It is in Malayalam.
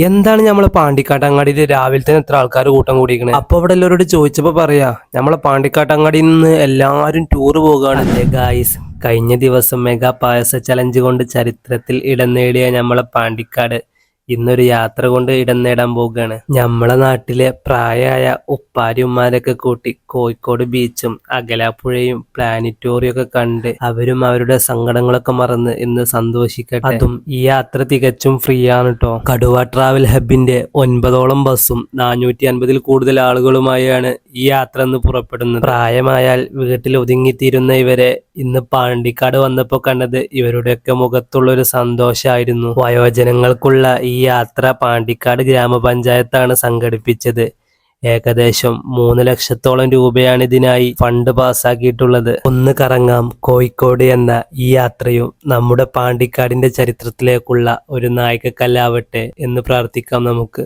എന്താണ് നമ്മളെ പാണ്ടിക്കാട്ടങ്ങാടിയിൽ രാവിലെ തന്നെ എത്ര ആൾക്കാർ കൂട്ടം കൂടിയിരിക്കണേ? അപ്പൊ അവിടെ എല്ലാവരോട് ചോദിച്ചപ്പോ പറയാ നമ്മളെ പാണ്ടിക്കാട്ടങ്ങാടിയിൽ നിന്ന് എല്ലാരും ടൂർ പോകുകയാണ്. അതെ ഗായ്സ്, കഴിഞ്ഞ ദിവസം മെഗാ പായസ ചലഞ്ച് കൊണ്ട് ചരിത്രത്തിൽ ഇടം നേടിയ നമ്മളെ പാണ്ടിക്കാട് ഇന്നൊരു യാത്ര കൊണ്ട് ഇടം നേടാൻ പോകുകയാണ്. നമ്മളെ നാട്ടിലെ പ്രായമായ ഉപ്പാരി ഉമ്മാരൊക്കെ കൂട്ടി കോഴിക്കോട് ബീച്ചും അകലാപ്പുഴയും പ്ലാനറ്റോറിയം ഒക്കെ കണ്ട് അവരും അവരുടെ സങ്കടങ്ങളൊക്കെ മറന്ന് ഇന്ന് സന്തോഷിക്കട്ടെ. അതും ഈ യാത്ര തികച്ചും ഫ്രീ ആണ് കേട്ടോ. കടുവ ട്രാവൽ ഹബിന്റെ 9ഓളം ബസ്സും 450-ൽ കൂടുതൽ ആളുകളുമായാണ് ഈ യാത്ര ഇന്ന് പുറപ്പെടുന്നത്. പ്രായമായാൽ വീട്ടിൽ ഒതുങ്ങിത്തീരുന്ന ഇവരെ ഇന്ന് പാണ്ടിക്കാട് വന്നപ്പോൾ കണ്ടത് ഇവരുടെയൊക്കെ മുഖത്തുള്ള ഒരു സന്തോഷമായിരുന്നു. വയോജനങ്ങൾക്കുള്ള ഈ യാത്ര പാണ്ടിക്കാട് ഗ്രാമപഞ്ചായത്താണ് സംഘടിപ്പിച്ചത്. ഏകദേശം 3 ലക്ഷത്തോളം രൂപയാണ് ഇതിനായി ഫണ്ട് പാസ്സാക്കിയിട്ടുള്ളത്. ഒന്ന് കറങ്ങാം കോഴിക്കോട് എന്ന ഈ യാത്രയും നമ്മുടെ പാണ്ടിക്കാടിന്റെ ചരിത്രത്തിലേക്കുള്ള ഒരു നാഴികക്കല്ലാവട്ടെ എന്ന് പ്രാർത്ഥിക്കാം നമുക്ക്.